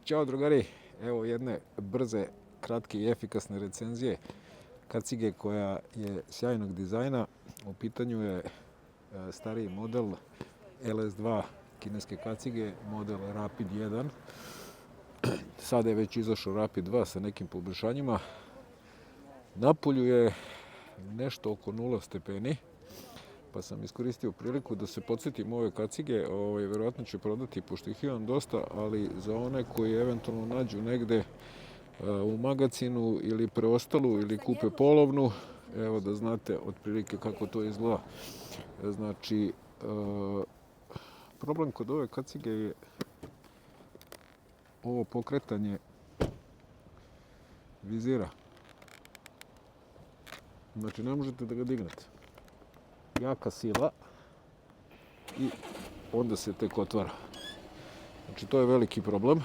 Ćao drugari, evo jedne brze, kratke i efikasne recenzije kacige koja je sjajnog dizajna. U pitanju je stariji model LS2 kineske kacige, model Rapid 1. Sada je već izašao Rapid 2 sa nekim poboljšanjima. Napolju je nešto oko 0 stepeni, pa sam iskoristio priliku da se podsjetim ove kacige. Verovatno će prodati, pošto ih imam dosta, ali za one koji eventualno nađu negde u magacinu ili preostalu ili kupe polovnu, evo da znate otprilike kako to izgleda. Znači, problem kod ove kacige je ovo pokretanje vizira. Znači, ne možete da ga dignete. Jaka sila i onda se tek otvara. Znači, to je veliki problem.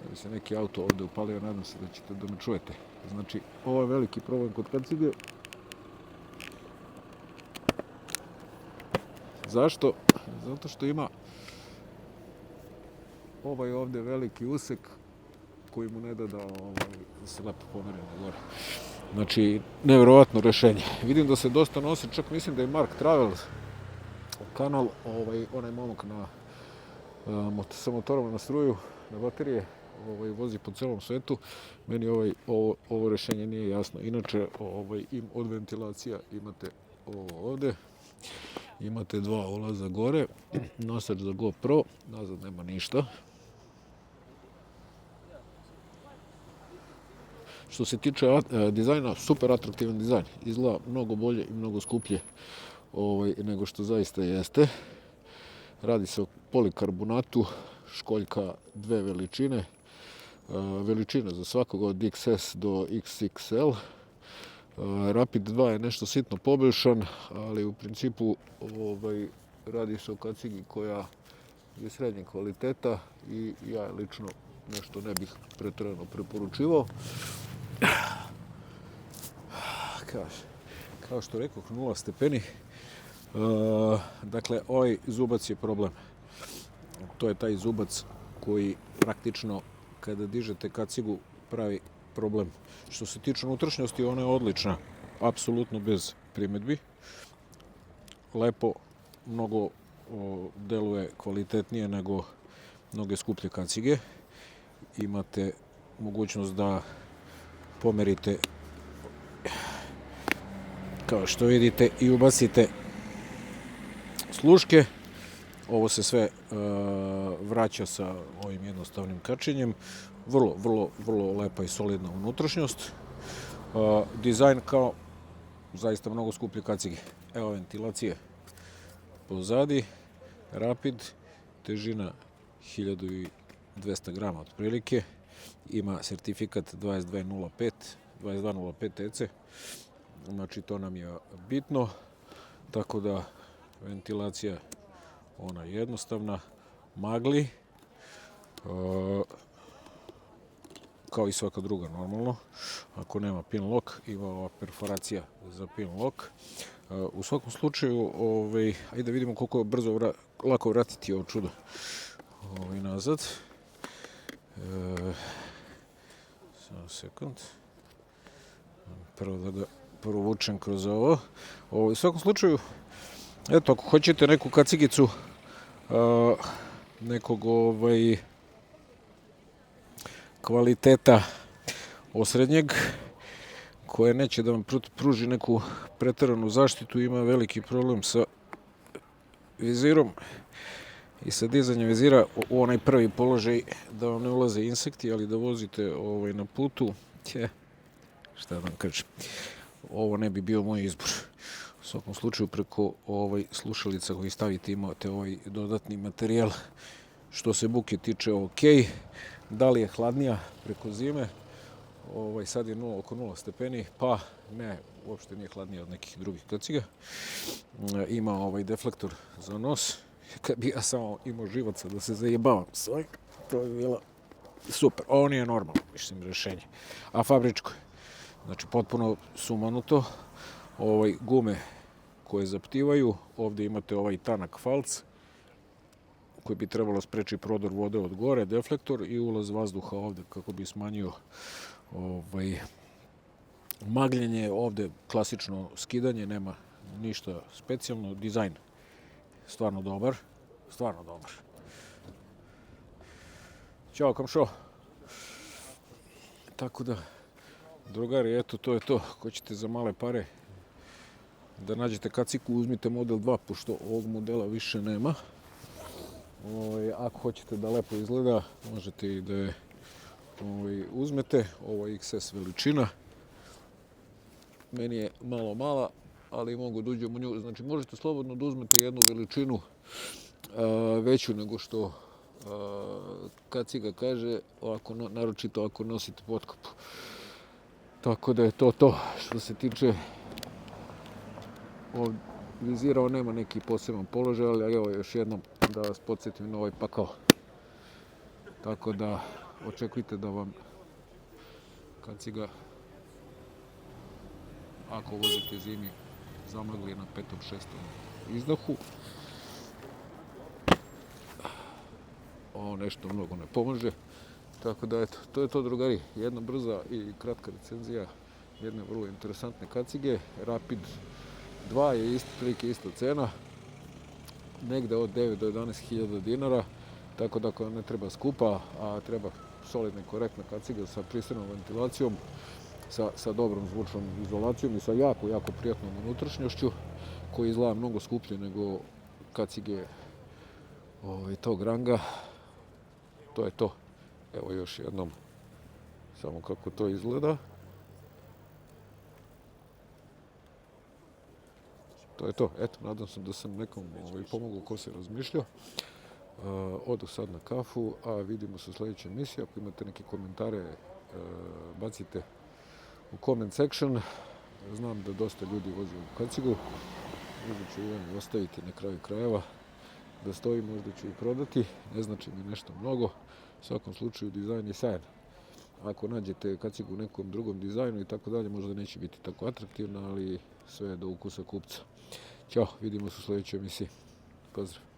Da bi se neki auto ovde upalio, nadam se da ćete da me čujete. Znači, ovo je veliki problem kod kacige. Zašto? Zato što ima ovaj ovde veliki usek koji mu ne da da se lepo pomeri na gore. Znači, nevjerovatno rešenje. Vidim da se dosta nosi, čak mislim da je Mark Travel kanal, onaj momak sa motorom na struju, na baterije, vozi po celom svetu. Meni ovo rešenje nije jasno. Inače, od ventilacija imate ovo ovde, imate dva ulaza gore, nosač za GoPro, nazad nema ništa. Što se tiče dizajna, super atraktivan dizajn. Izgleda mnogo bolje i mnogo skuplje nego što zaista jeste. Radi se o polikarbonatu, školjka dve veličine. Veličina za svakog od XS do XXL. Rapid 2 je nešto sitno poboljšan, ali u principu radi se o kacigi koja je srednje kvaliteta i ja lično nešto ne bih preterano preporučivao. Kao što rekoh, 0 stepeni. Dakle, ovaj zubac je problem. To je taj zubac koji praktično kada dižete kacigu pravi problem. Što se tiče unutrašnjosti, ona je odlična. Apsolutno bez primedbi. Lepo, mnogo deluje kvalitetnije nego mnoge skuplje kacige. Imate mogućnost da pomerite, kao što vidite, i ubacite sluške. Ovo se sve vraća sa ovim jednostavnim kačenjem. Vrlo lepa i solidna unutrašnjost. Dizajn kao zaista mnogo skuplje kacige. Evo ventilacije pozadi. Rapid, težina 1200 grama otprilike. Ima sertifikat 2205 EC. Znači, to nam je bitno. Tako da, ventilacija ona je jednostavna. Magli, kao i svaka druga normalno. Ako nema pin lock, ima ova perforacija za pin lock. U svakom slučaju, ajde da vidimo koliko je brzo lako vratiti ovo čudo nazad. Samo sekund. Prvo da ga provučem kroz ovo. U svakom slučaju, eto, ako hoćete neku kacigicu nekog kvaliteta osrednjeg, koje neće da vam pruži neku preteranu zaštitu, ima veliki problem sa vizirom i sa dizanjem vizira u onaj prvi položaj, da vam ne ulaze insekti, ali da vozite na putu, šta da vam kažem, ovo ne bi bio moj izbor. U svakom slučaju, preko slušalica koji stavite imate ovaj dodatni materijal. Što se buke tiče, ok. Da li je hladnija preko zime? Sad je oko 0 stepeni, pa ne, uopšte nije hladnija od nekih drugih kaciga. Ima deflektor za nos. Kad bi ja samo imao živaca da se zajebavam s ovim, to bi bilo super. Ovo nije normalno, mislim, rešenje. A fabričko je. Znači, potpuno sumanuto. Gume koje zaptivaju. Ovde imate tanak falc koji bi trebalo spreči prodor vode od gore, deflektor i ulaz vazduha ovde kako bi smanjio magljenje. Ovde klasično skidanje, nema ništa specijalno. Dizajn stvarno dobar. Ćao komšo. Tako da, drugari, eto, to je to. Ko ćete za male pare da nađete kacigu, uzmite model 2, pošto ovog modela više nema. Ako hoćete da lepo izgleda, možete i da je uzmete. Ovo je XS veličina. Meni je malo mala, ali mogu da uđem u nju. Znači, možete slobodno da uzmete jednu veličinu veću nego što kaciga kaže, naročito ako nosite potkopu. Tako da je to to. Što se tiče vizira, on nema neki poseban položaj, ali evo još jednom da vas podsjetim na ovaj pakao. Tako da očekujte da vam kaciga, ako vozite zimi, zamagli na 5. 6. izdahu. Ovo nešto mnogo ne pomaže. Tako da eto, to je to, drugari. Jedna brza i kratka recenzija jedne vrlo interesantne kacige. Rapid 2 je prilike ista cena. Negde od 9 do 11.000 dinara. Tako da ako ne treba skupa, a treba solidna i korektna kaciga sa pristojnom ventilacijom, sa dobrom zvučnom izolacijom i sa jako prijatnom unutrašnjošću, koji izgleda mnogo skuplje nego kacige tog ranga. To je to. Evo još jednom samo kako to izgleda. To je to. Eto, nadam se da sam nekom pomogao ko se razmišlja. Odu sad na kafu, a vidimo se u sljedećoj emisiji. Ako imate neke komentare, bacite u comment section. Znam da dosta ljudi vozi u kacigu. Možda ću i ostaviti na kraju krajeva da stoji, možda ću i prodati. Ne znači mi nešto mnogo. U svakom slučaju dizajn je sjajan. Ako nađete kacigu u nekom drugom dizajnu i tako dalje, možda neće biti tako atraktivna, ali sve je do ukusa kupca. Ćao, vidimo se u sljedećoj emisiji. Pozdrav.